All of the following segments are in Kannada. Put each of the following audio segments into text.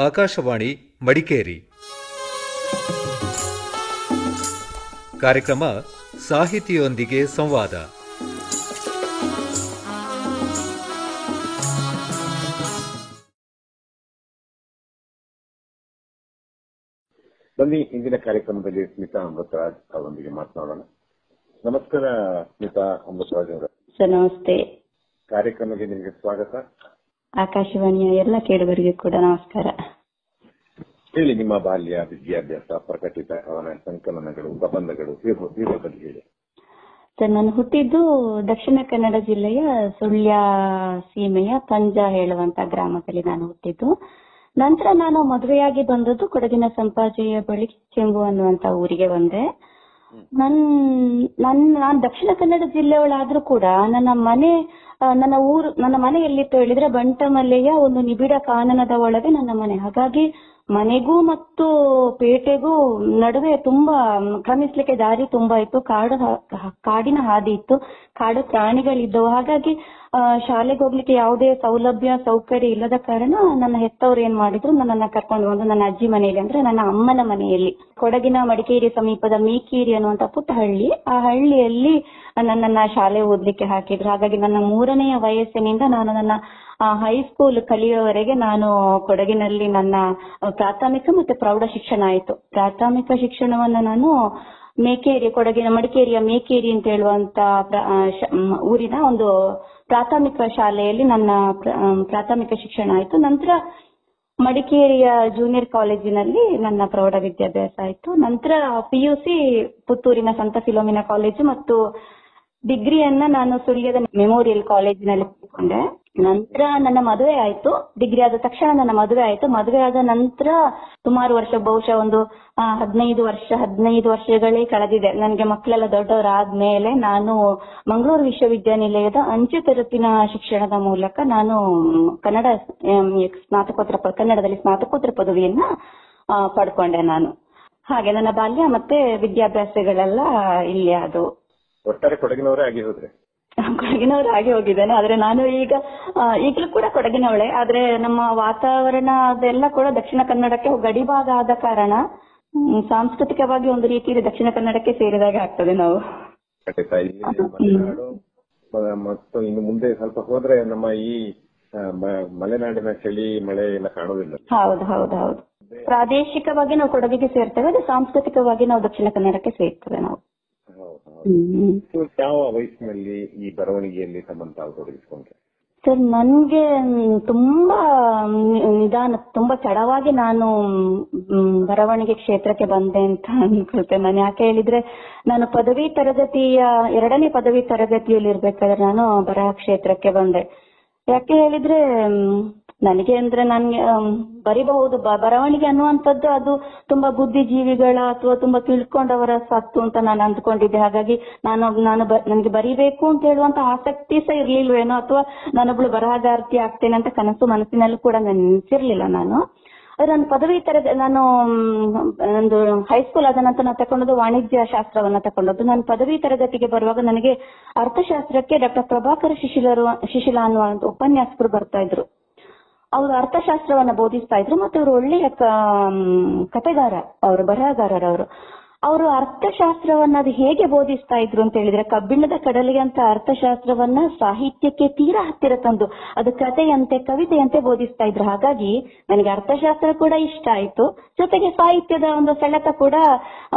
ಆಕಾಶವಾಣಿ ಮಡಿಕೇರಿ. ಕಾರ್ಯಕ್ರಮ ಸಾಹಿತಿಯೊಂದಿಗೆ ಸಂವಾದ. ಬನ್ನಿ, ಇಂದಿನ ಕಾರ್ಯಕ್ರಮದಲ್ಲಿ ಸ್ಮಿತಾ ಅಮೃತರಾಜ್ ಅವರೊಂದಿಗೆ ಮಾತನಾಡೋಣ. ನಮಸ್ಕಾರ ಸ್ಮಿತಾ ಅಮೃತರಾಜ್ ಅವರ. ಸರ್ ನಮಸ್ತೆ. ಕಾರ್ಯಕ್ರಮಕ್ಕೆ ನಿಮಗೆ ಸ್ವಾಗತ. ಆಕಾಶವಾಣಿಯ ಎಲ್ಲ ಕೇಳುಗರಿಗೆ ಕೂಡ ನಮಸ್ಕಾರ. ಹೇಳಿ, ನಿಮ್ಮ ಬಾಲ್ಯ, ವಿದ್ಯಾಭ್ಯಾಸ, ಪ್ರಕಟಿತ ಕವನ ಸಂಕಲನಗಳು, ಪ್ರಬಂಧಗಳು ಇರೋ ಬಗ್ಗೆ ಹೇಳಿ. ಸರ್, ನಾನು ಹುಟ್ಟಿದ್ದು ದಕ್ಷಿಣ ಕನ್ನಡ ಜಿಲ್ಲೆಯ ಸುಳ್ಯ ಸೀಮೆಯ ಪಂಜ ಹೇಳುವಂತ ಗ್ರಾಮದಲ್ಲಿ ನಾನು ಹುಟ್ಟಿದ್ದು. ನಂತರ ನಾನು ಮದುವೆಯಾಗಿ ಬಂದದ್ದು ಕೊಡಗಿನ ಸಂಪಾಜೆಯ ಬಳಿ ಚೆಂಬು ಅನ್ನುವಂತ ಊರಿಗೆ ಬಂದೆ. ನಾನು ದಕ್ಷಿಣ ಕನ್ನಡ ಜಿಲ್ಲೆಯವಳಾದ್ರೂ ಕೂಡ ನನ್ನ ಮನೆ ಎಲ್ಲಿತ್ತು ಹೇಳಿದ್ರೆ ಬಂಟಮಲ್ಲೆಯ ಒಂದು ನಿಬಿಡ ಕಾನನದ ಒಳಗೆ ನನ್ನ ಮನೆ. ಹಾಗಾಗಿ ಮನೆಗೂ ಮತ್ತು ಪೇಟೆಗೂ ನಡುವೆ ತುಂಬಾ ಕ್ರಮಿಸ್ಲಿಕ್ಕೆ ದಾರಿ ತುಂಬಾ ಇತ್ತು. ಕಾಡಿನ ಹಾದಿ ಇತ್ತು, ಕಾಡು ಪ್ರಾಣಿಗಳಿದ್ದವು. ಹಾಗಾಗಿ ಶಾಲೆಗೆ ಹೋಗ್ಲಿಕ್ಕೆ ಯಾವುದೇ ಸೌಲಭ್ಯ ಸೌಕರ್ಯ ಇಲ್ಲದ ಕಾರಣ ನನ್ನ ಹೆತ್ತವ್ರು ಏನ್ ಮಾಡಿದ್ರು, ನನ್ನನ್ನ ಕರ್ಕೊಂಡು ಬಂದು ನನ್ನ ಅಜ್ಜಿ ಮನೆಯಲ್ಲಿ, ಅಂದ್ರೆ ನನ್ನ ಅಮ್ಮನ ಮನೆಯಲ್ಲಿ, ಕೊಡಗಿನ ಮಡಿಕೇರಿ ಸಮೀಪದ ಮೀಕೇರಿ ಅನ್ನುವಂತ ಪುಟ್ಟ ಹಳ್ಳಿ, ಆ ಹಳ್ಳಿಯಲ್ಲಿ ನನ್ನನ್ನ ಶಾಲೆ ಓದ್ಲಿಕ್ಕೆ ಹಾಕಿದ್ರು. ಹಾಗಾಗಿ ನನ್ನ 3ನೇ ವಯಸ್ಸಿನಿಂದ ನಾನು ನನ್ನ ಹೈಸ್ಕೂಲ್ ಕಲಿಯುವವರೆಗೆ ನಾನು ಕೊಡಗಿನಲ್ಲಿ ನನ್ನ ಪ್ರಾಥಮಿಕ ಮತ್ತೆ ಪ್ರೌಢ ಶಿಕ್ಷಣ ಆಯಿತು. ಪ್ರಾಥಮಿಕ ಶಿಕ್ಷಣವನ್ನ ನಾನು ಕೊಡಗಿನ ಮಡಿಕೇರಿಯ ಮೇಕೇರಿ ಅಂತ ಹೇಳುವಂತ ಊರಿನ ಒಂದು ಪ್ರಾಥಮಿಕ ಶಾಲೆಯಲ್ಲಿ ನನ್ನ ಪ್ರಾಥಮಿಕ ಶಿಕ್ಷಣ ಆಯಿತು. ನಂತರ ಮಡಿಕೇರಿಯ ಜೂನಿಯರ್ ಕಾಲೇಜಿನಲ್ಲಿ ನನ್ನ ಪ್ರೌಢ ವಿದ್ಯಾಭ್ಯಾಸ ಆಯಿತು. ನಂತರ PUC ಪುತ್ತೂರಿನ ಸಂತ ಫಿಲೋಮಿನಾ ಕಾಲೇಜು ಮತ್ತು ಡಿಗ್ರಿಯನ್ನ ನಾನು ಸುಳ್ಯದ ಮೆಮೋರಿಯಲ್ ಕಾಲೇಜಿನಲ್ಲಿ ಪಡ್ಕೊಂಡೆ. ನಂತರ ನನ್ನ ಮದುವೆ ಆಯ್ತು. ಡಿಗ್ರಿ ಆದ ತಕ್ಷಣ ನನ್ನ ಮದುವೆ ಆಯ್ತು. ಮದುವೆ ಆದ ನಂತರ ಸುಮಾರು ವರ್ಷ, ಬಹುಶಃ ಒಂದು 15 ವರ್ಷಗಳೇ ಕಳೆದಿದೆ. ನನಗೆ ಮಕ್ಕಳೆಲ್ಲ ದೊಡ್ಡವರಾದ್ಮೇಲೆ ನಾನು ಮಂಗಳೂರು ವಿಶ್ವವಿದ್ಯಾನಿಲಯದ ಅಂಚೆ ತರಪಿನ ಶಿಕ್ಷಣದ ಮೂಲಕ ನಾನು ಕನ್ನಡದಲ್ಲಿ ಸ್ನಾತಕೋತ್ತರ ಪದವಿಯನ್ನ ಪಡ್ಕೊಂಡೆ ನಾನು. ಹಾಗೆ ನನ್ನ ಬಾಲ್ಯ ಮತ್ತೆ ವಿದ್ಯಾಭ್ಯಾಸಗಳೆಲ್ಲ ಇಲ್ಲಿ ಅದು. ಒಟ್ಟಾರೆ ಕೊಡಗಿನವರೇ ಆಗಿ ಹೋದ್ರೆ? ಕೊಡಗಿನವರಾಗಿ ಹೋಗಿದ್ದೇನೆ. ಆದ್ರೆ ನಾನು ಈಗಲೂ ಕೂಡ ಕೊಡಗಿನವಳೆ. ಆದ್ರೆ ನಮ್ಮ ವಾತಾವರಣ ಅದೆಲ್ಲ ಕೂಡ ದಕ್ಷಿಣ ಕನ್ನಡಕ್ಕೆ ಗಡಿಭಾಗ ಆದ ಕಾರಣ ಸಾಂಸ್ಕೃತಿಕವಾಗಿ ಒಂದು ರೀತಿಯಲ್ಲಿ ದಕ್ಷಿಣ ಕನ್ನಡಕ್ಕೆ ಸೇರಿದಾಗ ಆಗ್ತದೆ ನಾವು. ಮತ್ತು ಇನ್ನು ಮುಂದೆ ಸ್ವಲ್ಪ ಹೋದ್ರೆ ನಮ್ಮ ಈ ಮಲೆನಾಡಿನ ಚಳಿ ಮಳೆ ಎಲ್ಲ ಕಾಣೋದಿಲ್ಲ. ಹೌದು. ಪ್ರಾದೇಶಿಕವಾಗಿ ನಾವು ಕೊಡಗಿಗೆ ಸೇರ್ತೇವೆ, ಅದೇ ಸಾಂಸ್ಕೃತಿಕವಾಗಿ ನಾವು ದಕ್ಷಿಣ ಕನ್ನಡಕ್ಕೆ ಸೇರ್ತೇವೆ ನಾವು. ಯಾವ ವಯಸ್ಸಿನಲ್ಲಿ ಈ ಬರವಣಿಗೆಯಲ್ಲಿ ತಮ್ಮನ್ನು ತಾವು ತೊಡಗಿಸಿಕೊಂಡ್ರೆ? ಸರ್, ನನ್ಗೆ ತುಂಬಾ ತುಂಬಾ ತಡವಾಗಿ ನಾನು ಬರವಣಿಗೆ ಕ್ಷೇತ್ರಕ್ಕೆ ಬಂದೆ ಅಂತ ಅನ್ಕೊಳ್ತೇನೆ ನಾನು. ಯಾಕೆ ಹೇಳಿದ್ರೆ, ನಾನು 2ನೇ ಪದವಿ ತರಗತಿಯಲ್ಲಿ ಇರ್ಬೇಕಾದ್ರೆ ನಾನು ಬರಹ ಕ್ಷೇತ್ರಕ್ಕೆ ಬಂದೆ. ಯಾಕೆ ಹೇಳಿದ್ರೆ, ನನಗೆ ಬರಿಬಹುದು, ಬರವಣಿಗೆ ಅನ್ನುವಂಥದ್ದು ಅದು ತುಂಬಾ ಬುದ್ಧಿಜೀವಿಗಳ ಅಥವಾ ತುಂಬಾ ತಿಳ್ಕೊಂಡವರ ಸತ್ತು ಅಂತ ನಾನು ಅಂದ್ಕೊಂಡಿದ್ದೆ. ಹಾಗಾಗಿ ನನಗೆ ಬರಿಬೇಕು ಅಂತ ಹೇಳುವಂತ ಆಸಕ್ತಿ ಸಹ ಇರ್ಲಿಲ್ವೇನೋ, ಅಥವಾ ನಾನೊಬ್ಳು ಬರಹಗಾರ್ತಿ ಆಗ್ತೇನೆ ಅಂತ ಕನಸು ಮನಸ್ಸಿನಲ್ಲೂ ಕೂಡ ನೆನೆಸಿರ್ಲಿಲ್ಲ ನಾನು. ಆದ್ರೆ ನಾನು ಒಂದು ಹೈಸ್ಕೂಲ್ ಆದ ನಂತರ ನಾನು ತಕೊಂಡದ್ದು ವಾಣಿಜ್ಯ ಶಾಸ್ತ್ರವನ್ನ ತಕೊಂಡದ್ದು. ನಾನು ಪದವಿ ತರಗತಿಗೆ ಬರುವಾಗ ನನಗೆ ಅರ್ಥಶಾಸ್ತ್ರಕ್ಕೆ ಡಾಕ್ಟರ್ ಪ್ರಭಾಕರ ಶಿಶಿಲ ಅನ್ನುವ ಉಪನ್ಯಾಸಕರು ಬರ್ತಾ ಇದ್ರು. ಅವರು ಅರ್ಥಶಾಸ್ತ್ರವನ್ನ ಬೋಧಿಸ್ತಾ ಇದ್ರು. ಮತ್ತೆ ಅವರು ಒಳ್ಳೆಯ ಕಥೆಗಾರ, ಅವರು ಬರಹಗಾರರವರು. ಅವರು ಅರ್ಥಶಾಸ್ತ್ರವನ್ನ ಅದು ಹೇಗೆ ಬೋಧಿಸ್ತಾ ಇದ್ರು ಅಂತ ಹೇಳಿದ್ರೆ, ಕಬ್ಬಿಣದ ಕಡಲಿಗೆ ಅಂತ ಅರ್ಥಶಾಸ್ತ್ರವನ್ನ ಸಾಹಿತ್ಯಕ್ಕೆ ತೀರಾ ಹತ್ತಿರ ತಂದು ಅದು ಕಥೆಯಂತೆ ಕವಿತೆಯಂತೆ ಬೋಧಿಸ್ತಾ ಇದ್ರು. ಹಾಗಾಗಿ ನನಗೆ ಅರ್ಥಶಾಸ್ತ್ರ ಕೂಡ ಇಷ್ಟ ಆಯ್ತು, ಜೊತೆಗೆ ಸಾಹಿತ್ಯದ ಒಂದು ಸೆಳೆತ ಕೂಡ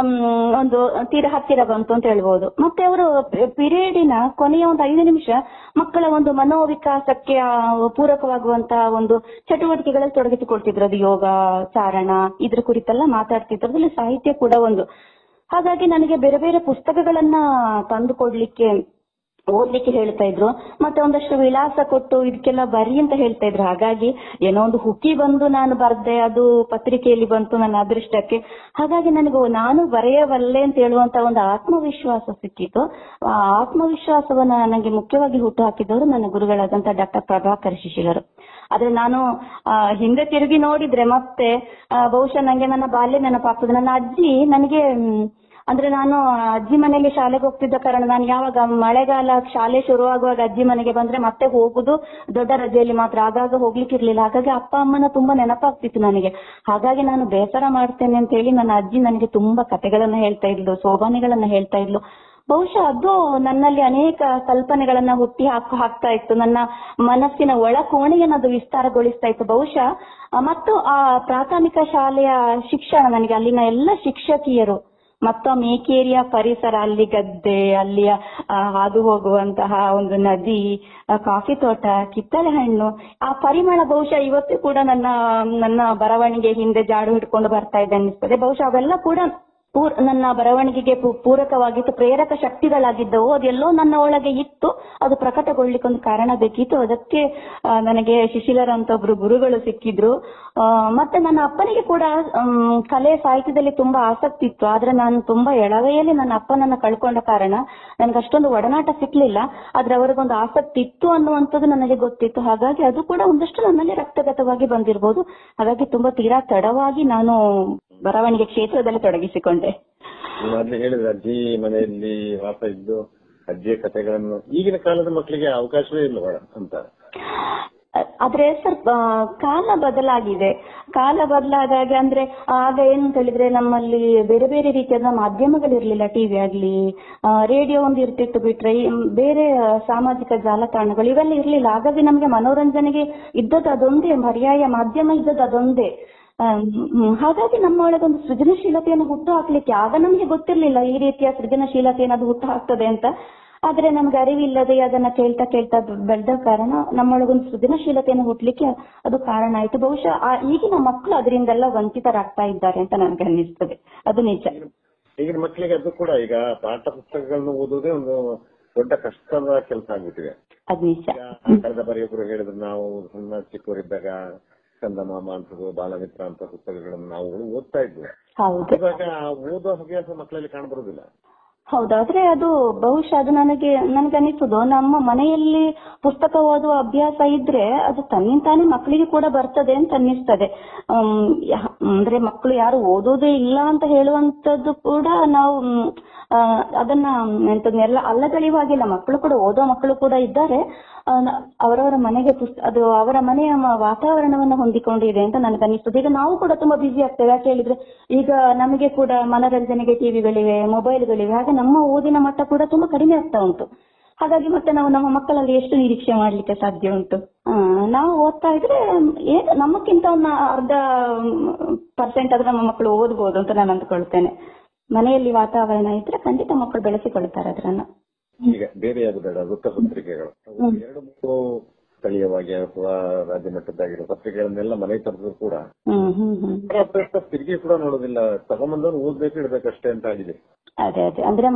ಒಂದು ತೀರಾ ಹತ್ತಿರ ಬಂತು ಅಂತ ಹೇಳ್ಬೋದು. ಮತ್ತೆ ಅವರು ಪಿರಿಯಡಿನ ಕೊನೆಯ ಒಂದು 5 ನಿಮಿಷ ಮಕ್ಕಳ ಒಂದು ಮನೋವಿಕಾಸಕ್ಕೆ ಪೂರಕವಾಗುವಂತಹ ಒಂದು ಚಟುವಟಿಕೆಗಳಲ್ಲಿ ತೊಡಗಿಸಿಕೊಳ್ತಿದ್ರು. ಅದು ಯೋಗ, ಚಾರಣ, ಇದ್ರ ಕುರಿತೆಲ್ಲ ಮಾತಾಡ್ತಿದ್ರು. ಅದ್ರಲ್ಲಿ ಸಾಹಿತ್ಯ ಕೂಡ ಒಂದು. ಹಾಗಾಗಿ ನನಗೆ ಬೇರೆ ಬೇರೆ ಪುಸ್ತಕಗಳನ್ನ ತಂದು ಕೊಡ್ಲಿಕ್ಕೆ, ಓದ್ಲಿಕ್ಕೆ ಹೇಳ್ತಾ ಇದ್ರು. ಮತ್ತೆ ಒಂದಷ್ಟು ವಿಳಾಸ ಕೊಟ್ಟು ಇದಕ್ಕೆಲ್ಲ ಬರಿ ಅಂತ ಹೇಳ್ತಾ ಇದ್ರು. ಹಾಗಾಗಿ ಏನೋ ಒಂದು ಹುಕ್ಕಿ ಬಂದು ನಾನು ಬರ್ದೆ, ಅದು ಪತ್ರಿಕೆಯಲ್ಲಿ ಬಂತು ನನ್ನ ಅದೃಷ್ಟಕ್ಕೆ. ಹಾಗಾಗಿ ನಾನು ಬರೆಯವಲ್ಲೆ ಅಂತ ಹೇಳುವಂತ ಒಂದು ಆತ್ಮವಿಶ್ವಾಸ ಸಿಕ್ಕಿತು. ಆ ಆತ್ಮವಿಶ್ವಾಸವನ್ನ ನನಗೆ ಮುಖ್ಯವಾಗಿ ಹುಟ್ಟು ಹಾಕಿದವರು ನನ್ನ ಗುರುಗಳಾದಂತ ಡಾಕ್ಟರ್ ಪ್ರಭಾಕರ ಶಿಶಿಲರು. ಆದ್ರೆ ನಾನು ಹಿಂದೆ ತಿರುಗಿ ನೋಡಿದ್ರೆ ಮತ್ತೆ ಬಹುಶಃ ನಂಗೆ ನನ್ನ ಬಾಲ್ಯ ನೆನಪಾಗ್ತದೆ. ನನ್ನ ಅಜ್ಜಿ ನನಗೆ ಅಂದ್ರೆ ನಾನು ಅಜ್ಜಿ ಮನೆಯಲ್ಲಿ ಶಾಲೆಗೆ ಹೋಗ್ತಿದ್ದ ಕಾರಣ ನಾನು ಯಾವಾಗ ಮಳೆಗಾಲ ಶಾಲೆ ಶುರುವಾಗುವಾಗ ಅಜ್ಜಿ ಮನೆಗೆ ಬಂದ್ರೆ ಮತ್ತೆ ಹೋಗುದು ದೊಡ್ಡ ರಜೆಯಲ್ಲಿ ಮಾತ್ರ, ಆಗಾಗ ಹೋಗ್ಲಿಕ್ಕಿರ್ಲಿಲ್ಲ. ಹಾಗಾಗಿ ಅಪ್ಪ ಅಮ್ಮನ ತುಂಬಾ ನೆನಪಾಗ್ತಿತ್ತು ನನಗೆ. ಹಾಗಾಗಿ ನಾನು ಬೇಸರ ಮಾಡ್ತೇನೆ ಅಂತ ಹೇಳಿ ನನ್ನ ಅಜ್ಜಿ ನನಗೆ ತುಂಬಾ ಕಥೆಗಳನ್ನ ಹೇಳ್ತಾ ಇದ್ಲು, ಸೋಬಾನೆಗಳನ್ನ ಹೇಳ್ತಾ ಇದ್ಲು. ಬಹುಶಃ ಅದು ನನ್ನಲ್ಲಿ ಅನೇಕ ಕಲ್ಪನೆಗಳನ್ನ ಹುಟ್ಟಿ ಹಾಕ್ತಾ ಇತ್ತು, ನನ್ನ ಮನಸ್ಸಿನ ಒಳ ಕೋಣೆಯನ್ನು ಅದು ವಿಸ್ತಾರಗೊಳಿಸ್ತಾ ಇತ್ತು ಬಹುಶಃ. ಮತ್ತು ಆ ಪ್ರಾಥಮಿಕ ಶಾಲೆಯ ಶಿಕ್ಷಣ, ನನಗೆ ಅಲ್ಲಿನ ಎಲ್ಲ ಶಿಕ್ಷಕಿಯರು ಮತ್ತು ಆ ಮೇಕೇರಿಯ ಪರಿಸರ, ಅಲ್ಲಿ ಗದ್ದೆ, ಅಲ್ಲಿಯ ಹಾದು ಹೋಗುವಂತಹ ಒಂದು ನದಿ, ಕಾಫಿ ತೋಟ, ಕಿತ್ತಳೆ ಹಣ್ಣು, ಆ ಪರಿಮಳ ಬಹುಶಃ ಇವತ್ತು ಕೂಡ ನನ್ನ ಬರವಣಿಗೆ ಹಿಂದೆ ಜಾಡು ಹಿಡ್ಕೊಂಡು ಬರ್ತಾ ಇದೆ ಅನ್ನಿಸ್ತದೆ. ಬಹುಶಃ ಅವೆಲ್ಲ ಕೂಡ ನನ್ನ ಬರವಣಿಗೆಗೆ ಪೂರಕವಾಗಿತ್ತು, ಪ್ರೇರಕ ಶಕ್ತಿಗಳಾಗಿದ್ದವು. ಅದೆಲ್ಲೋ ನನ್ನ ಒಳಗೆ ಇತ್ತು, ಅದು ಪ್ರಕಟಗೊಳ್ಳಿಕ್ಕೆ ಒಂದು ಕಾರಣ ಬೇಕಿತ್ತು. ಅದಕ್ಕೆ ನನಗೆ ಶಿಶಿಲರಂತ ಒಬ್ರು ಗುರುಗಳು ಸಿಕ್ಕಿದ್ರು. ಮತ್ತೆ ನನ್ನ ಅಪ್ಪನಿಗೆ ಕೂಡ ಕಲೆ ಸಾಹಿತ್ಯದಲ್ಲಿ ತುಂಬಾ ಆಸಕ್ತಿ ಇತ್ತು. ಆದ್ರೆ ನಾನು ತುಂಬಾ ಎಳವೆಯಲ್ಲಿ ನನ್ನ ಅಪ್ಪನನ್ನ ಕಳ್ಕೊಂಡ ಕಾರಣ ನನಗೆ ಅಷ್ಟೊಂದು ಒಡನಾಟ ಸಿಕ್ಲಿಲ್ಲ. ಆದ್ರೆ ಅವರಿಗೊಂದು ಆಸಕ್ತಿ ಇತ್ತು ಅನ್ನುವಂಥದ್ದು ನನಗೆ ಗೊತ್ತಿತ್ತು. ಹಾಗಾಗಿ ಅದು ಕೂಡ ಒಂದಷ್ಟು ನನ್ನಲ್ಲಿ ರಕ್ತಗತವಾಗಿ ಬಂದಿರಬಹುದು. ಹಾಗಾಗಿ ತುಂಬಾ ತೀರಾ ತಡವಾಗಿ ನಾನು ಬರವಣಿಗೆ ಕ್ಷೇತ್ರದಲ್ಲಿ ತೊಡಗಿಸಿಕೊಂಡೆ. ಮೊದಲು ಹೇಳಿದ್ರೆ ಅಜ್ಜಿ ಮನೆಯಲ್ಲಿ ವಾಸ ಇದ್ದು ಅಜ್ಜಿಯ ಕಥೆಗಳನ್ನು ಈಗಿನ ಕಾಲದ ಮಕ್ಕಳಿಗೆ ಅವಕಾಶವೇ ಇಲ್ಲ ಅಂತ. ಆದ್ರೆ ಸ್ವಲ್ಪ ಕಾಲ ಬದಲಾಗಿದೆ. ಕಾಲ ಬದಲಾದಾಗ ಅಂದ್ರೆ ಆಗ ಏನು ಅಂತ ಹೇಳಿದ್ರೆ ನಮ್ಮಲ್ಲಿ ಬೇರೆ ಬೇರೆ ರೀತಿಯಾದ ಮಾಧ್ಯಮಗಳಿರ್ಲಿಲ್ಲ. ಟಿವಿ ಆಗ್ಲಿ, ರೇಡಿಯೋ ಒಂದು ಇರ್ತಿತ್ತು ಬಿಟ್ರೆ ಬೇರೆ ಸಾಮಾಜಿಕ ಜಾಲತಾಣಗಳು ಇವೆಲ್ಲ ಇರ್ಲಿಲ್ಲ. ಹಾಗಾಗಿ ನಮ್ಗೆ ಮನೋರಂಜನೆಗೆ ಇದ್ದದ್ದು ಅದೊಂದೇ, ಪರ್ಯಾಯ ಮಾಧ್ಯಮ ಇದ್ದದ್ದು ಅದೊಂದೇ. ಹಾಗಾಗಿ ನಮ್ಮ ಒಳಗೊಂದು ಸೃಜನಶೀಲತೆಯನ್ನು ಹುಟ್ಟು ಹಾಕ್ಲಿಕ್ಕೆ ಆಗ ನಮ್ಗೆ ಗೊತ್ತಿರ್ಲಿಲ್ಲ ಈ ರೀತಿಯ ಸೃಜನಶೀಲತೆಯನ್ನು ಅದು ಹುಟ್ಟು ಹಾಕ್ತದೆ ಅಂತ. ಆದ್ರೆ ನಮ್ಗೆ ಅರಿವಿಲ್ಲದೆ ಅದನ್ನ ಕೇಳ್ತಾ ಕೇಳ್ತಾ ಬೆಳೆದ ಕಾರಣ ನಮ್ಮೊಳಗೊಂದು ಸೃಜನಶೀಲತೆಯನ್ನು ಹುಟ್ಲಿಕ್ಕೆ ಅದು ಕಾರಣ ಆಯ್ತು. ಬಹುಶಃ ಈಗಿನ ಮಕ್ಕಳು ಅದರಿಂದೆಲ್ಲ ವಂಚಿತರಾಗ್ತಾ ಇದ್ದಾರೆ ಅಂತ ನನಗೆ ಅನ್ನಿಸ್ತದೆ. ಅದು ನಿಜ. ಈಗಿನ ಮಕ್ಕಳಿಗೆ ಅದು ಕೂಡ ಈಗ ಪಾಠ ಪುಸ್ತಕಗಳನ್ನು ಓದುವುದೇ ಒಂದು ದೊಡ್ಡ ಕಷ್ಟದ ಕೆಲಸ ಆಗ್ಬಿಟ್ಟಿದೆ. ಅದು ನಿಜ. ಕಳೆದ ಬಾರಿಯೊಬ್ಬರು ಹೇಳಿದ್ರು, ನಾವು ಸಣ್ಣ ಚಿಕ್ಕವರಿದ್ದಾಗ ಕಂದಮಾಮ ಅಂತ ಬಾಲಮಿತ್ರ ಅಂತ ಪುಸ್ತಕಗಳನ್ನು ನಾವು ಓದ್ತಾ ಇದ್ವಿ. ಇವಾಗ ಓದುವ ಹವ್ಯಾಸ ಮಕ್ಕಳಲ್ಲಿ ಕಾಣಬರುದಿಲ್ಲ. ಹೌದಾದ್ರೆ ಅದು ಬಹುಶಃ ಅದು ನನಗೆ ಅನಿಸುದು, ನಮ್ಮ ಮನೆಯಲ್ಲಿ ಪುಸ್ತಕ ಓದುವ ಅಭ್ಯಾಸ ಇದ್ರೆ ಅದು ತನ್ನಿಂತಾನೇ ಮಕ್ಕಳಿಗೆ ಕೂಡ ಬರ್ತದೆ ಅಂತ ಅನ್ನಿಸ್ತದೆ. ಅಂದ್ರೆ ಮಕ್ಕಳು ಯಾರು ಓದೋದೇ ಇಲ್ಲ ಅಂತ ಹೇಳುವಂತದ್ದು ಕೂಡ ನಾವು ಅದನ್ನ ಎಲ್ಲ ಅಲ್ಲಗಳೆಯುವಾಗಿಲ್ಲ. ಮಕ್ಕಳು ಕೂಡ ಓದೋ ಮಕ್ಕಳು ಕೂಡ ಇದ್ದಾರೆ. ಅವರವರ ಮನೆಗೆ ಅದು ಅವರ ಮನೆಯ ವಾತಾವರಣವನ್ನು ಹೊಂದಿಕೊಂಡಿದೆ ಅಂತ ನನಗನ್ನಿಸ್ತದೆ. ಈಗ ನಾವು ಕೂಡ ತುಂಬಾ ಬ್ಯುಸಿ ಆಗ್ತೇವೆ. ಯಾಕೆ ಹೇಳಿದ್ರೆ ಈಗ ನಮಗೆ ಕೂಡ ಮನರಂಜನೆಗೆ ಟಿವಿಗಳಿವೆ, ಮೊಬೈಲ್ಗಳಿವೆ. ಹಾಗೆ ನಮ್ಮ ಓದಿನ ಮಟ್ಟ ಕೂಡ ತುಂಬಾ ಕಡಿಮೆ ಆಗ್ತಾ ಉಂಟು. ಹಾಗಾಗಿ ಮತ್ತೆ ನಾವು ನಮ್ಮ ಮಕ್ಕಳಲ್ಲಿ ಎಷ್ಟು ನಿರೀಕ್ಷೆ ಮಾಡ್ಲಿಕ್ಕೆ ಸಾಧ್ಯ ಉಂಟು? ನಾವು ಓದ್ತಾ ಇದ್ರೆ ನಮ್ಮಕ್ಕಿಂತ ಒಂದು ಅರ್ಧ % ಆದ್ರೆ ನಮ್ಮ ಮಕ್ಕಳು ಓದ್ಬೋದು ಅಂತ ನಾನು ಅಂದ್ಕೊಳ್ತೇನೆ. ಮನೆಯಲ್ಲಿ ವಾತಾವರಣ ಇದ್ರೆ ಖಂಡಿತ ಮಕ್ಕಳು ಬೆಳೆಸಿಕೊಳ್ತಾರೆ ಅದರನ್ನ. ಈಗ ಬೇರೆ ಯಾವ್ದು ಬೇಡ, ವೃತ್ತಪತ್ರಿಕೆಗಳು 2-3 ಸ್ಥಳೀಯವಾಗಿ ಅಥವಾ ರಾಜ್ಯ ಮಟ್ಟದ್ದಾಗಿರೋ ಪತ್ರಿಕೆಗಳನ್ನೆಲ್ಲ ಮನೆಗೆ ತರದ್ರು ಕೂಡ ತಿರುಗಿ ಕೂಡ ನೋಡೋದಿಲ್ಲ. ತಗೊಂಬಂದವ್ರು ಓದ್ಬೇಕು, ಇಡ್ಬೇಕಷ್ಟೇ ಅಂತ ಆಗಿದೆ. ಅದೇ ಅಂದ್ರೆ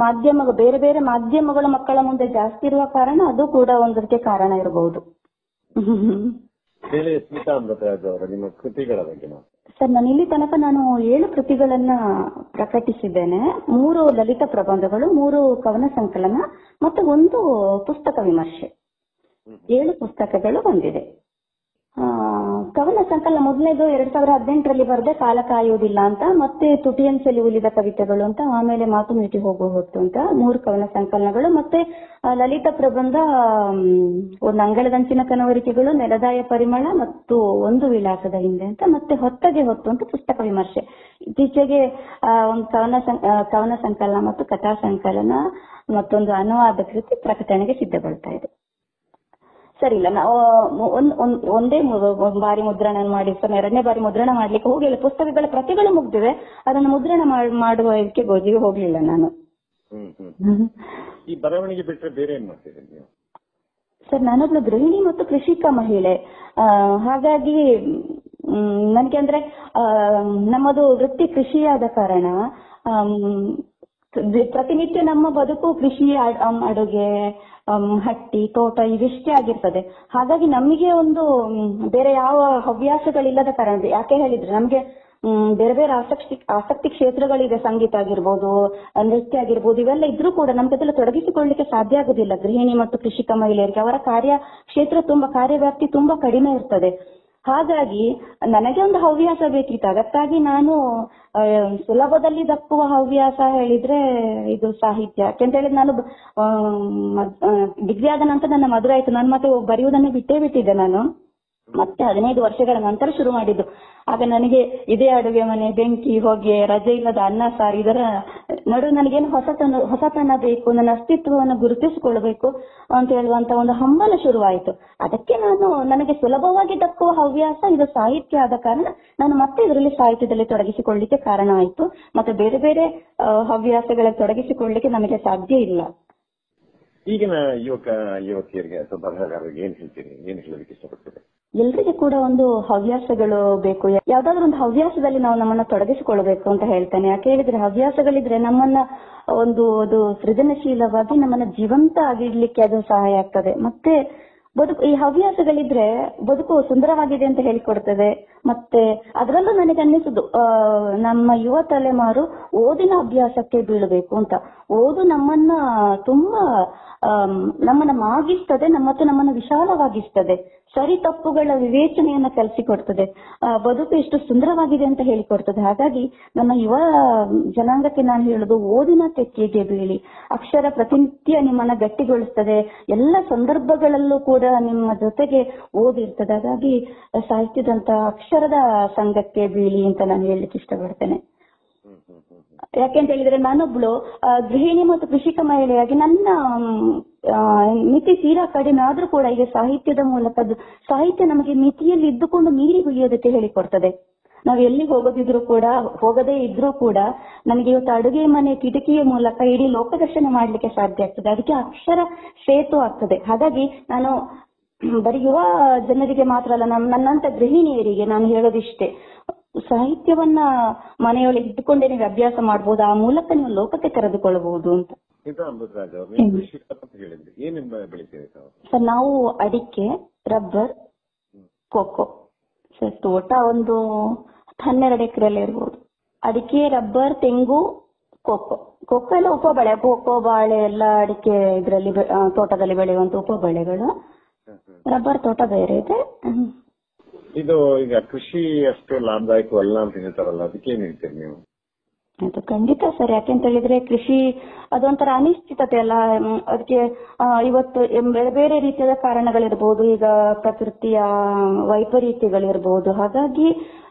ಬೇರೆ ಬೇರೆ ಮಾಧ್ಯಮಗಳು ಮಕ್ಕಳ ಮುಂದೆ ಜಾಸ್ತಿ ಇರುವ ಕಾರಣ ಅದು ಕೂಡ ಒಂದಕ್ಕೆ ಕಾರಣ ಇರಬಹುದು. ಬೇರೆ ಸ್ಮಿತಾ ಅಮೃತರಾಜ್ ಅವರ ನಿಮ್ಮ ಕೃತಿಗಳ ಬಗ್ಗೆ ಸರ್, ನಾನು ಇಲ್ಲಿ ತನಕ 7 ಕೃತಿಗಳನ್ನ ಪ್ರಕಟಿಸಿದ್ದೇನೆ. 3 ಲಲಿತ ಪ್ರಬಂಧಗಳು, 3 ಕವನ ಸಂಕಲನ ಮತ್ತು 1 ಪುಸ್ತಕ ವಿಮರ್ಶೆ. 7 ಪುಸ್ತಕಗಳು ಬಂದಿದೆ. ಕವನ ಸಂಕಲನ ಮೊದಲನೇದು 2018ರಲ್ಲಿ ಬರೆದೆ, ಕಾಲ ಕಾಯುವುದಿಲ್ಲ ಅಂತ. ಮತ್ತೆ ತುಟಿಯನ್ಸಲಿ ಉಲಿದ ಕವಿತೆಗಳು ಅಂತ, ಆಮೇಲೆ ಮಾತು ಮೀಟಿ ಹೋಗುವ ಹೊತ್ತು ಅಂತ 3 ಕವನ ಸಂಕಲನಗಳು. ಮತ್ತೆ ಲಲಿತ ಪ್ರಬಂಧ, ಒಂದು ಅಂಗಳದಂಚಿನ ಕನವರಿಕೆಗಳು, ನೆಲದಾಯ ಪರಿಮಳ ಮತ್ತು 1 ವಿಳಾಸದ ಹಿಂದೆ ಅಂತ, ಮತ್ತೆ ಹೊತ್ತಗೆ ಹೊತ್ತು ಅಂತ ಪುಸ್ತಕ ವಿಮರ್ಶೆ. ಇತ್ತೀಚೆಗೆ ಒಂದು ಕವನ ಸಂಕಲನ ಮತ್ತು ಕಥಾ ಸಂಕಲನ ಮತ್ತೊಂದು ಅನುವಾದ ಕೃತಿ ಪ್ರಕಟಣೆಗೆ ಸಿದ್ಧಗೊಳ್ತಾ ಇದೆ. ಸರಿ ಇಲ್ಲ, ನಾವು ಒಂದೇ ಬಾರಿ ಮುದ್ರಣ ಮಾಡಿ ಸರ್, 2ನೇ ಬಾರಿ ಮುದ್ರಣ ಮಾಡ್ಲಿಕ್ಕೆ ಹೋಗಿಲ್ಲ. ಪುಸ್ತಕಗಳ ಪ್ರತಿಗಳು ಮುಗ್ದಿವೆ, ಅದನ್ನು ಮುದ್ರಣ ಮಾಡುವ ಇದಕ್ಕೆ ಗೋಜಿಗೆ ಹೋಗ್ಲಿಲ್ಲ ನಾನು. ಈ ಬರವಣಿಗೆ ಬಿಟ್ಟರೆ ಬೇರೆ ಏನ್ ಮಾಡ್ತಿದ್ದೀರಿ ಸರ್? ನಾನೊಬ್ಳು ಗೃಹಿಣಿ ಮತ್ತು ಕೃಷಿಕ ಮಹಿಳೆ. ಹಾಗಾಗಿ ನನಗೆ ಅಂದ್ರೆ ನಮ್ಮದು ವೃತ್ತಿ ಕೃಷಿಯಾದ ಕಾರಣ ಪ್ರತಿನಿತ್ಯ ನಮ್ಮ ಬದುಕು ಕೃಷಿ, ಅಡುಗೆ, ಹಟ್ಟಿ, ತೋಟ ಇವಿಷ್ಟೇ ಆಗಿರ್ತದೆ. ಹಾಗಾಗಿ ನಮಗೆ ಒಂದು ಬೇರೆ ಯಾವ ಹವ್ಯಾಸಗಳಿಲ್ಲದ ಕಾರಣ, ಯಾಕೆ ಹೇಳಿದ್ರೆ ನಮ್ಗೆ ಬೇರೆ ಬೇರೆ ಆಸಕ್ತಿ ಕ್ಷೇತ್ರಗಳಿದೆ. ಸಂಗೀತ ಆಗಿರ್ಬೋದು, ನೃತ್ಯ ಆಗಿರ್ಬೋದು, ಇವೆಲ್ಲ ಇದ್ರೂ ಕೂಡ ನಮ್ಗೆ ಅದೆಲ್ಲ ತೊಡಗಿಸಿಕೊಳ್ಳಿಕ್ಕೆ ಸಾಧ್ಯ ಆಗುದಿಲ್ಲ. ಗೃಹಿಣಿ ಮತ್ತು ಕೃಷಿಕ ಮಹಿಳೆಯರಿಗೆ ಅವರ ಕಾರ್ಯ ಕ್ಷೇತ್ರ ಕಾರ್ಯವ್ಯಾಪ್ತಿ ತುಂಬಾ ಕಡಿಮೆ ಇರ್ತದೆ. ಹಾಗಾಗಿ ನನಗೆ ಒಂದು ಹವ್ಯಾಸ ಬೇಕಿತ್ತು. ಅದಕ್ಕಾಗಿ ನಾನು ಸುಲಭದಲ್ಲಿ ದಕ್ಕುವ ಹವ್ಯಾಸ ಹೇಳಿದ್ರೆ ಇದು ಸಾಹಿತ್ಯ. ಯಾಕೆಂತ ಹೇಳಿದ್ರೆ ನಾನು ಡಿಗ್ರಿ ಆದ ನಂತರ ನನ್ನ ಮದುವೆ ಆಯ್ತು. ನಾನು ಮತ್ತೆ ಬರೆಯುವುದನ್ನೇ ಬಿಟ್ಟಿದ್ದೆ ನಾನು. ಮತ್ತೆ 15 ವರ್ಷಗಳ ನಂತರ ಶುರು ಮಾಡಿದ್ದು. ಆಗ ನನಗೆ ಇದೇ ಅಡುಗೆ ಮನೆ, ಬೆಂಕಿ, ಹೊಗೆ, ರಜೆ ಇಲ್ಲದ ಅನ್ನ ಸಾರು, ಇದರ ನಡು ನನಗೇನು ಹೊಸತನ ಬೇಕು, ನನ್ನ ಅಸ್ತಿತ್ವವನ್ನು ಗುರುತಿಸಿಕೊಳ್ಬೇಕು ಅಂತ ಹೇಳುವಂತ ಒಂದು ಹಂಬಲ ಶುರುವಾಯಿತು. ಅದಕ್ಕೆ ನನಗೆ ಸುಲಭವಾಗಿ ದಕ್ಕುವ ಹವ್ಯಾಸ ಇದು ಸಾಹಿತ್ಯ ಆದ ಕಾರಣ ನಾನು ಮತ್ತೆ ಇದರಲ್ಲಿ ಸಾಹಿತ್ಯದಲ್ಲಿ ತೊಡಗಿಸಿಕೊಳ್ಳಿಕ್ಕೆ ಕಾರಣ ಆಯಿತು. ಮತ್ತೆ ಬೇರೆ ಬೇರೆ ಹವ್ಯಾಸಗಳಲ್ಲಿ ತೊಡಗಿಸಿಕೊಳ್ಳಿಕ್ಕೆ ನಮಗೆ ಸಾಧ್ಯ ಇಲ್ಲ. ಈಗಿನ ಯುವತಿಯರಿಗೆ ಅಥವಾ ಬರಹಗಾರರಿಗೆ ಏನ್ ಹೇಳ್ತೀರಿ, ಏನ್ ಹೇಳೋದಕ್ಕೆ ಇಷ್ಟಪಡ್ತೀರಿ? ಎಲ್ರಿಗೆ ಕೂಡ ಒಂದು ಹವ್ಯಾಸಗಳು ಬೇಕು. ಯಾವ್ದಾದ್ರು ಒಂದು ಹವ್ಯಾಸದಲ್ಲಿ ನಾವು ನಮ್ಮನ್ನ ತೊಡಗಿಸಿಕೊಳ್ಬೇಕು ಅಂತ ಹೇಳ್ತೇನೆ. ಯಾಕೆ ಹೇಳಿದ್ರೆ ಹವ್ಯಾಸಗಳಿದ್ರೆ ನಮ್ಮನ್ನ ಅದು ಸೃಜನಶೀಲವಾಗಿ ನಮ್ಮನ್ನ ಜೀವಂತ ಆಗಿಡ್ಲಿಕ್ಕೆ ಅದು ಸಹಾಯ ಆಗ್ತದೆ. ಮತ್ತೆ ಈ ಹವ್ಯಾಸಗಳಿದ್ರೆ ಬದುಕು ಸುಂದರವಾಗಿದೆ ಅಂತ ಹೇಳಿಕೊಡ್ತದೆ. ಮತ್ತೆ ಅದರಲ್ಲೂ ನನಗೆ ಅನ್ನಿಸುದು ನಮ್ಮ ಯುವ ತಲೆಮಾರು ಓದಿನ ಅಭ್ಯಾಸಕ್ಕೆ ಬೀಳಬೇಕು ಅಂತ. ಓದು ನಮ್ಮನ್ನ ಮಾಗಿಸ್ತದೆ, ಮತ್ತು ನಮ್ಮನ್ನ ವಿಶಾಲವಾಗಿಸ್ತದೆ. ಸರಿ ತಪ್ಪುಗಳ ವಿವೇಚನೆಯನ್ನ ಕಲಿಸಿಕೊಡ್ತದೆ. ಬದುಕು ಎಷ್ಟು ಸುಂದರವಾಗಿದೆ ಅಂತ ಹೇಳಿಕೊಡ್ತದೆ. ಹಾಗಾಗಿ ನನ್ನ ಯುವ ಜನಾಂಗಕ್ಕೆ ನಾನು ಹೇಳುದು, ಓದಿನ ತೆಕ್ಕೆಗೆ ಬೀಳಿ. ಅಕ್ಷರ ಪ್ರತಿನಿತ್ಯ ನಿಮ್ಮನ್ನ ಗಟ್ಟಿಗೊಳಿಸ್ತದೆ. ಎಲ್ಲ ಸಂದರ್ಭಗಳಲ್ಲೂ ಕೂಡ ನಿಮ್ಮ ಜೊತೆಗೆ ಓದಿರ್ತದೆ. ಹಾಗಾಗಿ ಸಾಹಿತ್ಯದಂತ ಅಕ್ಷರದ ಸಂಘಕ್ಕೆ ಬೀಳಿ ಅಂತ ನಾನು ಹೇಳಲಿಕ್ಕೆ ಇಷ್ಟಪಡ್ತೇನೆ. ಯಾಕೆಂತ ಹೇಳಿದ್ರೆ ನಾನೊಬ್ಳು ಗೃಹಿಣಿ ಮತ್ತು ಕೃಷಿಕ ಮಹಿಳೆಯಾಗಿ ನನ್ನ ಮಿತಿ ತೀರಾ ಕಡಿಮೆ ಆದ್ರೂ ಕೂಡ ಈಗ ಸಾಹಿತ್ಯದ ಮೂಲಕ ಸಾಹಿತ್ಯ ನಮಗೆ ಮಿತಿಯಲ್ಲಿ ಇದ್ದುಕೊಂಡು ಮೀರಿ ಬೆಳೆಯೋದಕ್ಕೆ ಹೇಳಿಕೊಡ್ತದೆ. ನಾವು ಎಲ್ಲಿ ಹೋಗದೇ ಇದ್ರೂ ಕೂಡ ನನಗೆ ಇವತ್ತು ಅಡುಗೆ ಮನೆ ಕಿಟಕಿಯ ಮೂಲಕ ಇಡೀ ಲೋಕದರ್ಶನ ಮಾಡ್ಲಿಕ್ಕೆ ಸಾಧ್ಯ ಆಗ್ತದೆ. ಅದಕ್ಕೆ ಅಕ್ಷರ ಸೇತು ಆಗ್ತದೆ. ಹಾಗಾಗಿ ನಾನು ಬರೀ ಯುವ ಜನರಿಗೆ ಮಾತ್ರ ಅಲ್ಲ, ನನ್ನಂತ ಗೃಹಿಣಿಯರಿಗೆ ನಾನು ಹೇಳೋದಿಷ್ಟೇ, ಸಾಹಿತ್ಯವನ್ನ ಮನೆಯೊಳಗೆ ಇಟ್ಟುಕೊಂಡೇ ನೀವು ಅಭ್ಯಾಸ ಮಾಡಬಹುದು. ಆ ಮೂಲಕ ನೀವು ಲೋಕಕ್ಕೆ ಕರೆದುಕೊಳ್ಳಬಹುದು ಅಂತ. ಸರ್, ನಾವು ಅಡಿಕೆ, ರಬ್ಬರ್, ಕೋಕೋ ಸರ್, ತೋಟ ಒಂದು 12 ಎಕರೆಯಲ್ಲಿ ಇರ್ಬೋದು. ಅಡಿಕೆ, ರಬ್ಬರ್, ತೆಂಗು, ಕೋಕೋ. ಕೋಕೋ ಎಲ್ಲ ಉಪ ಬೆಳೆ. ಕೋಕೋ, ಬಾಳೆ ಎಲ್ಲ ಅಡಿಕೆ ಇದರಲ್ಲಿ ತೋಟದಲ್ಲಿ ಬೆಳೆಯುವಂತ ಉಪ ಬೆಳೆಗಳು. ರಬ್ಬರ್ ತೋಟ ಬೇರೆ ಇದೆ. ಇದು ಈಗ ಕೃಷಿ ಅಷ್ಟು ಲಾಭದಾಯಕವಲ್ಲ ಅಂತ ಹೇಳ್ತಾರಲ್ಲ, ಅದಕ್ಕೆ ಏನ್ ಹೇಳ್ತೀರಿ ನೀವು? ಅದು ಖಂಡಿತ ಸರ್. ಯಾಕೆಂತ ಹೇಳಿದ್ರೆ ಕೃಷಿ ಅದೊಂಥರ ಅನಿಶ್ಚಿತತೆ ಅಲ್ಲ. ಅದಕ್ಕೆ ಇವತ್ತು ಬೇರೆ ಬೇರೆ ರೀತಿಯಾದ ಕಾರಣಗಳಿರ್ಬೋದು, ಈಗ ಪ್ರಕೃತಿಯ ವೈಪರೀತ್ಯಗಳಿರ್ಬೋದು. ಹಾಗಾಗಿ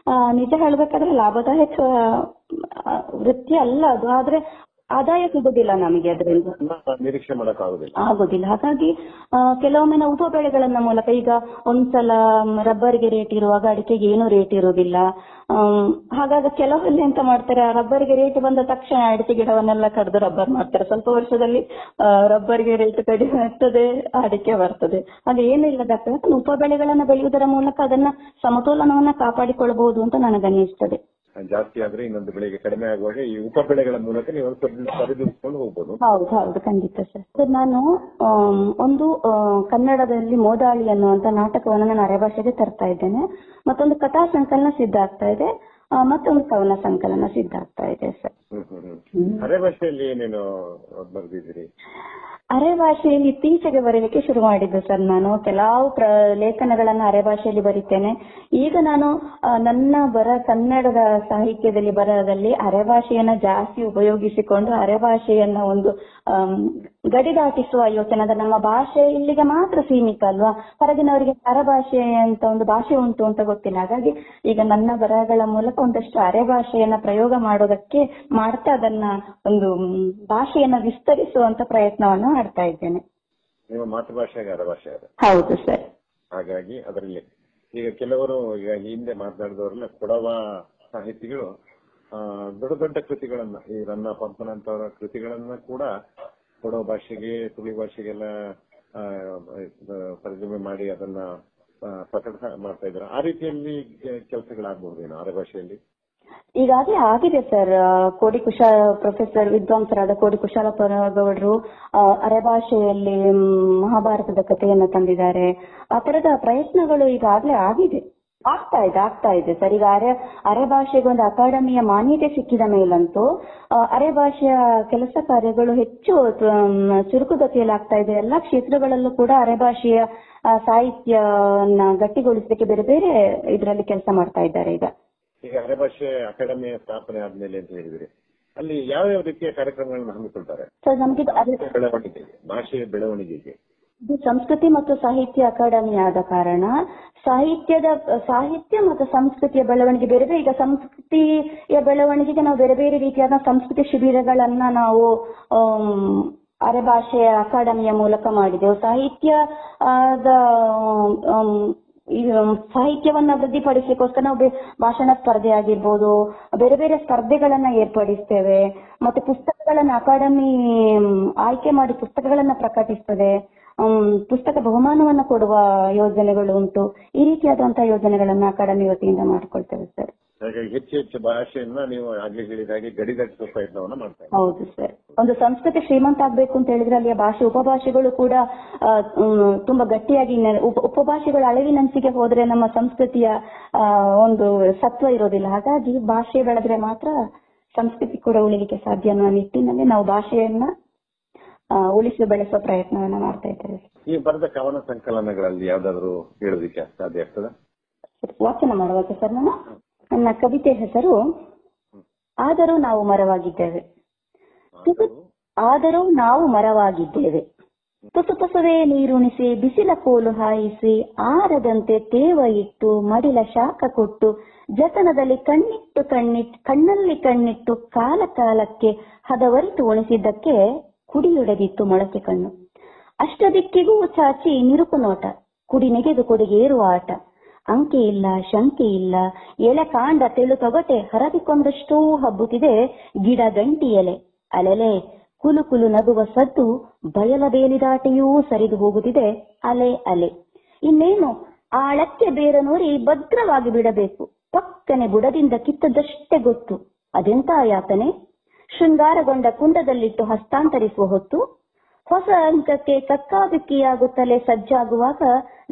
ನಿಜ ಹೇಳ್ಬೇಕಾದ್ರೆ ಲಾಭದಾಯಕ ವೃತ್ತಿ ಅಲ್ಲ ಅದು. ಆದ್ರೆ ಆದಾಯ ಸಿಗೋದಿಲ್ಲ ನಮಗೆ ಅದರಿಂದ, ನಿರೀಕ್ಷೆ ಮಾಡಕ್ ಆಗೋದಿಲ್ಲ. ಹಾಗಾಗಿ ಕೆಲವೊಮ್ಮೆ ನಾವು ಉಪ ಬೆಳೆಗಳನ್ನ ಮೂಲಕ, ಈಗ ಒಂದ್ಸಲ ರಬ್ಬರ್ಗೆ ರೇಟ್ ಇರುವಾಗ ಅಡಿಕೆಗೆ ಏನೂ ರೇಟ್ ಇರೋದಿಲ್ಲ. ಹಾಗಾಗಿ ಕೆಲವಲ್ಲಿ ಎಂತ ಮಾಡ್ತಾರೆ, ರಬ್ಬರ್ಗೆ ರೇಟ್ ಬಂದ ತಕ್ಷಣ ಅಡಿಕೆ ಗಿಡವನ್ನೆಲ್ಲ ಕಡಿದು ರಬ್ಬರ್ ಮಾಡ್ತಾರೆ. ಸ್ವಲ್ಪ ವರ್ಷದಲ್ಲಿ ರಬ್ಬರ್ಗೆ ರೇಟ್ ಕಡಿಮೆ ಆಗ್ತದೆ, ಅಡಿಕೆ ಬರ್ತದೆ. ಹಾಗೆ ಏನಿಲ್ಲದ ಉಪ ಬೆಳೆಗಳನ್ನ ಬೆಳೆಯುವುದರ ಮೂಲಕ ಅದನ್ನ ಸಮತೋಲನವನ್ನ ಕಾಪಾಡಿಕೊಳ್ಳಬಹುದು ಅಂತ ನನಗನ್ನಿಸ್ತದೆ. ಜಾಸ್ತಿ ಆದ್ರೆ ಇನ್ನೊಂದು ಬೆಳೆಗೆ ಕಡಿಮೆ ಆಗುವಾಗ ಈ ಉಪ ಬೆಳೆಗಳ ಮೂಲಕ ನೀವು ಸರಿದೂಗಿಸ್ಕೊಂಡು ಹೋಗ್ಬೋದು. ಹೌದು, ಖಂಡಿತ ಸರ್. ನಾನು ಒಂದು ಕನ್ನಡದಲ್ಲಿ ಮೋದಾಳಿ ಅನ್ನುವಂತ ನಾಟಕವನ್ನು ನಾನು ಅರೆಭಾಷೆಗೆ ತರ್ತಾ ಇದ್ದೇನೆ. ಮತ್ತೊಂದು ಕಥಾ ಸಂಕಲನ ಸಿದ್ಧ ಆಗ್ತಾ ಇದೆ, ಮತ್ತೊಂದು ಕವನ ಸಂಕಲನ ಸಿದ್ಧ ಆಗ್ತಾ ಇದೆ ಸರ್. ಅರೆಭಾಷೆಯಲ್ಲಿ ಏನೇನು ಬರೆದಿದ್ದೀರಿ? ಅರೆಭಾಷೆಯಲ್ಲಿ ಇತ್ತೀಚೆಗೆ ಬರೀಲಿಕ್ಕೆ ಶುರು ಮಾಡಿದ್ದು ಸರ್. ನಾನು ಕೆಲವು ಲೇಖನಗಳನ್ನ ಅರೆಭಾಷೆಯಲ್ಲಿ ಬರೀತೇನೆ. ಈಗ ನಾನು ನನ್ನ ಕನ್ನಡದ ಸಾಹಿತ್ಯದಲ್ಲಿ ಬರಹದಲ್ಲಿ ಅರೆಭಾಷೆಯನ್ನ ಜಾಸ್ತಿ ಉಪಯೋಗಿಸಿಕೊಂಡು ಅರೆಭಾಷೆಯನ್ನ ಒಂದು ಗಡಿ ದಾಟಿಸುವ ಯೋಚನೆ. ನಮ್ಮ ಭಾಷೆ ಇಲ್ಲಿಗೆ ಮಾತ್ರ ಸೀಮಿತ ಅಲ್ವಾ, ಹೊರಗಿನವರಿಗೆ ಅರೆಭಾಷೆ ಅಂತ ಒಂದು ಭಾಷೆ ಉಂಟು ಅಂತ ಗೊತ್ತಿಲ್ಲ. ಹಾಗಾಗಿ ಈಗ ನನ್ನ ಬರಹಗಳ ಮೂಲಕ ಒಂದಷ್ಟು ಅರೆಭಾಷೆಯನ್ನ ಪ್ರಯೋಗ ಮಾಡೋದಕ್ಕೆ ಮಾಡ್ತಾ ಅದನ್ನ ಒಂದು ಭಾಷೆಯನ್ನ ವಿಸ್ತರಿಸುವಂತ ಪ್ರಯತ್ನವನ್ನು ಮಾಡ್ತಾ ಇದ್ದೇನೆ. ನಿಮ್ಮ ಮಾತೃಭಾಷೆಗೆ ಅರೆಭಾಷೆ ಅದು? ಹೌದು ಸರ್. ಹಾಗಾಗಿ ಅದರಲ್ಲಿ ಈಗ ಕೆಲವರು ಈಗ ಹಿಂದೆ ಮಾತನಾಡಿದವರೆಲ್ಲ ಕೊಡವ ಸಾಹಿತಿಗಳು ದೊಡ್ಡ ದೊಡ್ಡ ಕೃತಿಗಳನ್ನ, ಈ ರನ್ನ ಪಂಪನಂತವರ ಕೃತಿಗಳನ್ನ ಕೂಡ ಕೊಡವ ಭಾಷೆಗೆ, ತುಳು ಭಾಷೆಗೆಲ್ಲ ತರ್ಜುಮೆ ಮಾಡಿ ಅದನ್ನ ಪ್ರಕಟ ಮಾಡ್ತಾ ಇದ್ದಾರೆ. ಆ ರೀತಿಯಲ್ಲಿ ಕೆಲಸಗಳಾಗಬಹುದೇನೋ ಅರೆಭಾಷೆಯಲ್ಲಿ? ಈಗಾಗಲೇ ಆಗಿದೆ ಸರ್. ಪ್ರೊಫೆಸರ್ ವಿದ್ವಾಂಸರಾದ ಕೋಡಿ ಕುಶಾಲಪ್ಪನಗೌಡರು ಅರೆಭಾಷೆಯಲ್ಲಿ ಮಹಾಭಾರತದ ಕಥೆಯನ್ನ ತಂದಿದ್ದಾರೆ. ಆ ತರದ ಪ್ರಯತ್ನಗಳು ಈಗಾಗಲೇ ಆಗಿದೆ. ಆಗ್ತಾ ಇದೆ ಸರ್. ಈಗ ಅರೆ ಭಾಷೆಗೆ ಒಂದು ಅಕಾಡೆಮಿಯ ಮಾನ್ಯತೆ ಸಿಕ್ಕಿದ ಮೇಲಂತೂ ಅರೆ ಭಾಷೆಯ ಕೆಲಸ ಕಾರ್ಯಗಳು ಹೆಚ್ಚು ಚುರುಕುಗತಿಯಲ್ಲಿ ಆಗ್ತಾ ಇದೆ. ಎಲ್ಲಾ ಕ್ಷೇತ್ರಗಳಲ್ಲೂ ಕೂಡ ಅರೆ ಭಾಷೆಯ ಸಾಹಿತ್ಯವನ್ನ ಗಟ್ಟಿಗೊಳಿಸಲಿಕ್ಕೆ ಬೇರೆ ಬೇರೆ ಇದರಲ್ಲಿ ಕೆಲಸ ಮಾಡ್ತಾ ಇದ್ದಾರೆ. ಈಗ ಅರೆ ಭಾಷೆ ಅಕಾಡೆಮಿಯ ಸ್ಥಾಪನೆ ಆದ್ಮೇಲೆ ಅಂತ ಹೇಳಿದ್ರಿ, ಅಲ್ಲಿ ಯಾವ ರೀತಿಯ ಕಾರ್ಯಕ್ರಮಗಳನ್ನು ಹಮ್ಮಿಕೊಳ್ತಾರೆ? ಸರ್, ನಮ್ಗೆ ಭಾಷೆಯ ಬೆಳವಣಿಗೆಗೆ ಇದು ಸಂಸ್ಕೃತಿ ಮತ್ತು ಸಾಹಿತ್ಯ ಅಕಾಡೆಮಿ ಆದ ಕಾರಣ ಸಾಹಿತ್ಯ ಮತ್ತು ಸಂಸ್ಕೃತಿಯ ಬೆಳವಣಿಗೆ ಬೇರೆ ಬೇರೆ. ಈಗ ಸಂಸ್ಕೃತಿಯ ಬೆಳವಣಿಗೆಗೆ ನಾವು ಬೇರೆ ಬೇರೆ ರೀತಿಯಾದ ಸಂಸ್ಕೃತಿ ಶಿಬಿರಗಳನ್ನ ನಾವು ಅರೆ ಭಾಷೆಯ ಅಕಾಡೆಮಿಯ ಮೂಲಕ ಮಾಡಿದೆವು. ಸಾಹಿತ್ಯವನ್ನ ಅಭಿವೃದ್ಧಿಪಡಿಸಲಿಕ್ಕೋಸ್ಕರ ನಾವು ಭಾಷಣ ಸ್ಪರ್ಧೆ ಆಗಿರ್ಬೋದು, ಬೇರೆ ಬೇರೆ ಸ್ಪರ್ಧೆಗಳನ್ನ ಏರ್ಪಡಿಸ್ತೇವೆ. ಮತ್ತೆ ಪುಸ್ತಕಗಳನ್ನ ಅಕಾಡೆಮಿ ಆಯ್ಕೆ ಮಾಡಿ ಪುಸ್ತಕಗಳನ್ನ ಪ್ರಕಟಿಸ್ತದೆ. ಪುಸ್ತಕ ಬಹುಮಾನವನ್ನ ಕೊಡುವ ಯೋಜನೆಗಳು ಉಂಟು. ಈ ರೀತಿಯಾದಂತಹ ಯೋಜನೆಗಳನ್ನ ಅಕಾಡೆಮಿ ವತಿಯಿಂದ ಮಾಡಿಕೊಳ್ತೇವೆ ಸರ್. ಹಾಗಾಗಿ ಹೆಚ್ಚು ಭಾಷೆಯನ್ನ ನೀವು ಆಗ್ಲೇ ಹೇಳಿದಾಗೆ ಗಡಿಗಟ್ಟಿಸುವ ಪ್ರಯತ್ನವನ್ನ ಮಾಡ್ತಾರೆ. ಹೌದು ಸರ್. ಒಂದು ಸಂಸ್ಕೃತಿ ಶ್ರೀಮಂತ ಆಗ್ಬೇಕು ಅಂತ ಹೇಳಿದ್ರೆ ಅಲ್ಲಿ ಭಾಷೆ ಉಪಭಾಷೆಗಳು ಕೂಡ ತುಂಬಾ ಗಟ್ಟಿಯಾಗಿ ಉಪಭಾಷೆಗಳ ಅಳವಿನಂಚಿಗೆ ಹೋದ್ರೆ ನಮ್ಮ ಸಂಸ್ಕೃತಿಯ ಒಂದು ಸತ್ವ ಇರೋದಿಲ್ಲ. ಹಾಗಾಗಿ ಭಾಷೆ ಬೆಳೆದ್ರೆ ಮಾತ್ರ ಸಂಸ್ಕೃತಿ ಕೂಡ ಉಳಿಲಿಕ್ಕೆ ಸಾಧ್ಯ ಅನ್ನೋ ನಿಟ್ಟಿನಲ್ಲಿ ನಾವು ಭಾಷೆಯನ್ನ ಉಳಿಸಿ ಬೆಳೆಸುವ ಪ್ರಯತ್ನವನ್ನ ಮಾಡ್ತಾ ಇದ್ದೇವೆ. ಈ ಬರೆದ ಕವನ ಸಂಕಲನಗಳಲ್ಲಿ ಯಾವ್ದಾದ್ರು ಹೇಳೋದಿಕ್ಕೆ ಸಾಧ್ಯ ಆಗ್ತದ? ವಾಚನ ಮಾಡುವಾಗ ಸರ್, ನನ್ನ ಕವಿತೆ ಹೆಸರು ಆದರೂ ನಾವು ಮರವಾಗಿದ್ದೇವೆ. ಆದರೂ ನಾವು ಮರವಾಗಿದ್ದೇವೆ. ತುಸು ತುಸುವೇ ನೀರುಣಿಸಿ ಬಿಸಿಲ ಕೋಲು ಹಾಯಿಸಿ ಆರದಂತೆ ತೇವ ಇಟ್ಟು ಮಡಿಲ ಶಾಖ ಕೊಟ್ಟು ಜತನದಲ್ಲಿ ಕಣ್ಣಲ್ಲಿ ಕಣ್ಣಿಟ್ಟು ಕಾಲ ಕಾಲಕ್ಕೆ ಹದವರಿತು ಉಣಿಸಿದ್ದಕ್ಕೆ ಕುಡಿಯೊಡೆದಿತ್ತು ಮೊಳಕೆ ಕಣ್ಣು. ಅಷ್ಟದಿಕ್ಕಿಗೂ ಚಾಚಿ ನಿರುಕು ನೋಟ, ಕುಡಿ ನೆಗೆದು ಕೊಡಿಗೇರುವ ಆಟ. ಅಂಕೆ ಇಲ್ಲ ಶಂಕೆ ಇಲ್ಲ, ಎಲೆ ಕಾಂಡ ತೆಳು ತೊಗಟೆ ಹರದಿಕೊಂಡಷ್ಟೂ ಹಬ್ಬುತ್ತಿದೆ ಗಿಡ ಗಂಟಿ ಎಲೆ. ಅಲೆಲೆ ಕುಲು ಕುಲು ನಗುವ ಸದ್ದು ಬಯಲ ಬೇಲಿದಾಟೆಯೂ ಸರಿದು ಹೋಗುತ್ತಿದೆ ಅಲೆ ಅಲೆ. ಇನ್ನೇನು ಆಳಕ್ಕೆ ಬೇರ ನೋರಿ ಭದ್ರವಾಗಿ ಬಿಡಬೇಕು. ಪಕ್ಕನೆ ಬುಡದಿಂದ ಕಿತ್ತದಷ್ಟೇ ಗೊತ್ತು ಅದೆಂತ ಯಾತನೆ. ಶೃಂಗಾರಗೊಂಡ ಕುಂಡದಲ್ಲಿಟ್ಟು ಹಸ್ತಾಂತರಿಸುವ ಹೊತ್ತು ಹೊಸ ಅಂಕಕ್ಕೆ ಕಕ್ಕಾಬಿಕ್ಕಿಯಾಗುತ್ತಲೇ ಸಜ್ಜಾಗುವಾಗ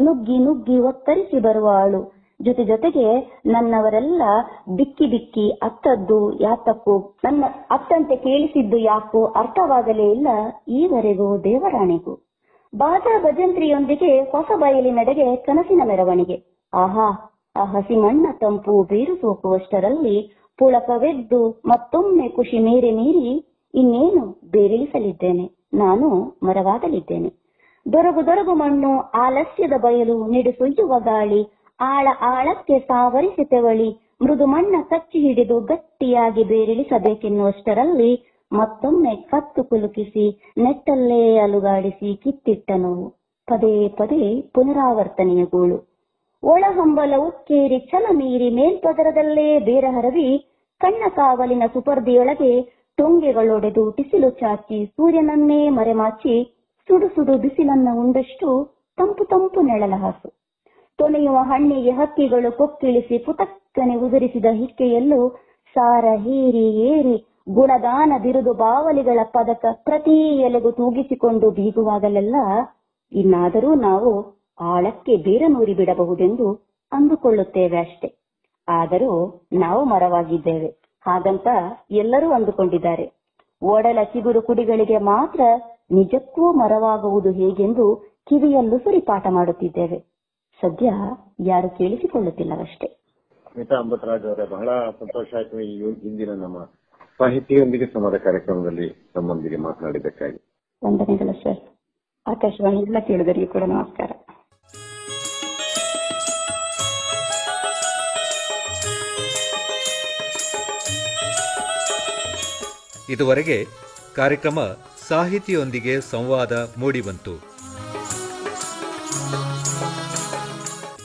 ನುಗ್ಗಿ ನುಗ್ಗಿ ಒತ್ತರಿಸಿ ಬರುವ ಆಳು. ಜೊತೆಗೆ ನನ್ನವರೆಲ್ಲ ಬಿಕ್ಕಿ ಬಿಕ್ಕಿ ಅತ್ತದ್ದು ಯಾತಕ್ಕೂ, ನನ್ನ ಅತ್ತಂತೆ ಕೇಳಿಸಿದ್ದು ಯಾಕೋ ಅರ್ಥವಾಗಲೇ ಇಲ್ಲ ಈವರೆಗೂ ದೇವರಾಣಿಗೂ. ಬಾಜಾ ಭಜಂತ್ರಿಯೊಂದಿಗೆ ಹೊಸ ಬಯಲಿನೆಡೆಗೆ ಕನಸಿನ ಮೆರವಣಿಗೆ. ಆಹಾ, ಆ ಹಸಿ ಮಣ್ಣ ತಂಪು ಬೇರು ಸೋಕುವಷ್ಟರಲ್ಲಿ ಪುಳಕವೆದ್ದು ಮತ್ತೊಮ್ಮೆ ಖುಷಿ ಮೀರಿ ಇನ್ನೇನು ಬೇರಿಳಿಸಲಿದ್ದೇನೆ, ನಾನು ಮರವಾಗಲಿದ್ದೇನೆ. ದೊರಗು ಮಣ್ಣು ಆಲಸ್ಯದ ಬಯಲು ನಿಡುಸುಯ್ಯುವ ಗಾಳಿ ಆಳಕ್ಕೆ ಸಾವರಿಸಿ ತೆವಳಿ ಮೃದು ಮಣ್ಣ ಕಚ್ಚಿ ಹಿಡಿದು ಗಟ್ಟಿಯಾಗಿ ಬೇರಿಳಿಸಬೇಕೆನ್ನುವಷ್ಟರಲ್ಲಿ ಮತ್ತೊಮ್ಮೆ ಕತ್ತು ಕುಲುಕಿಸಿ ನೆಟ್ಟಲ್ಲೇ ಅಲುಗಾಡಿಸಿ ಕಿತ್ತಿಟ್ಟ ನೋವು. ಪದೇ ಪದೇ ಪುನರಾವರ್ತನೆಯ ಗೋಳು. ಒಳಹಂಬಲ ಉಕ್ಕೇರಿ ಛಲ ಮೀರಿ ಮೇಲ್ಪದರದಲ್ಲೇ ಬೇರ ಹರವಿ ಕಣ್ಣ ಕಾವಲಿನ ಸುಪರ್ದಿಯೊಳಗೆ ಟೊಂಗೆಗಳೊಡೆದು ಟಿಸಿಲು ಚಾಚಿ ಸೂರ್ಯನನ್ನೇ ಮರೆಮಾಚಿ ಸುಡು ಸುಡು ಬಿಸಿಲನ್ನ ಉಂಡಷ್ಟು ತಂಪು ತಂಪು ನೆಳಲ ಹಾಸು. ತೊನೆಯುವ ಹಣ್ಣಿಗೆ ಹಕ್ಕಿಗಳು ಕೊಕ್ಕಿಳಿಸಿ ಪುಟಕ್ಕನೆ ಉದುರಿಸಿದ ಹಿಕ್ಕೆಯಲ್ಲೂ ಸಾರ ಹೀರಿ ಏರಿ ಗುಣಗಾನ ಬಿರುದು ಬಾವಲಿಗಳ ಪದಕ ಪ್ರತಿ ಎಲೆಗೂ ತೂಗಿಸಿಕೊಂಡು ಬೀಗುವಾಗಲೆಲ್ಲ ಇನ್ನಾದರೂ ನಾವು ಆಳಕ್ಕೆ ಬೇರ ನೂರಿ ಬಿಡಬಹುದೆಂದು ಅಂದುಕೊಳ್ಳುತ್ತೇವೆ ಅಷ್ಟೆ. ಆದರೂ ನಾವು ಮರವಾಗಿದ್ದೇವೆ ಹಾಗಂತ ಎಲ್ಲರೂ ಅಂದುಕೊಂಡಿದ್ದಾರೆ. ಓಡಲ ಚಿಗುರು ಕುಡಿಗಳಿಗೆ ಮಾತ್ರ ನಿಜಕ್ಕೂ ಮರವಾಗುವುದು ಹೇಗೆಂದು ಕಿವಿಯಲ್ಲೂ ಸುರಿಪಾಠ ಮಾಡುತ್ತಿದ್ದೇವೆ. ಸದ್ಯ ಯಾರು ಕೇಳಿಸಿಕೊಳ್ಳುತ್ತಿಲ್ಲವಷ್ಟೇ. ಮಿತಾ ಅಂಬತ್ರಾಜ್ ಅವರೇ, ಬಹಳ ಸಂತೋಷ ಆಯ್ತು ಈ ಇಂದಿನ ನಮ್ಮ ಸಾಹಿತಿಯೊಂದಿಗೆ ಸಂವಾದ ಕಾರ್ಯಕ್ರಮದಲ್ಲಿ ನಮ್ಮೊಂದಿಗೆ ಮಾತನಾಡಿದ್ದಕ್ಕಾಗಿ. ವಂದನೆಗಳು ಸರ್. ಆಕಾಶವಾಣಿ ಎಲ್ಲ ಕೇಳುಗರಿಗೆ ಕೂಡ ನಮಸ್ಕಾರ. ಇದುವರೆಗೆ ಕಾರ್ಯಕ್ರಮ ಸಾಹಿತಿಯೊಂದಿಗೆ ಸಂವಾದ ಮೂಡಿಬಂತು.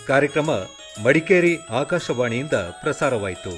ಕಾರ್ಯಕ್ರಮ ಮಡಿಕೇರಿ ಆಕಾಶವಾಣಿಯಿಂದ ಪ್ರಸಾರವಾಯಿತು.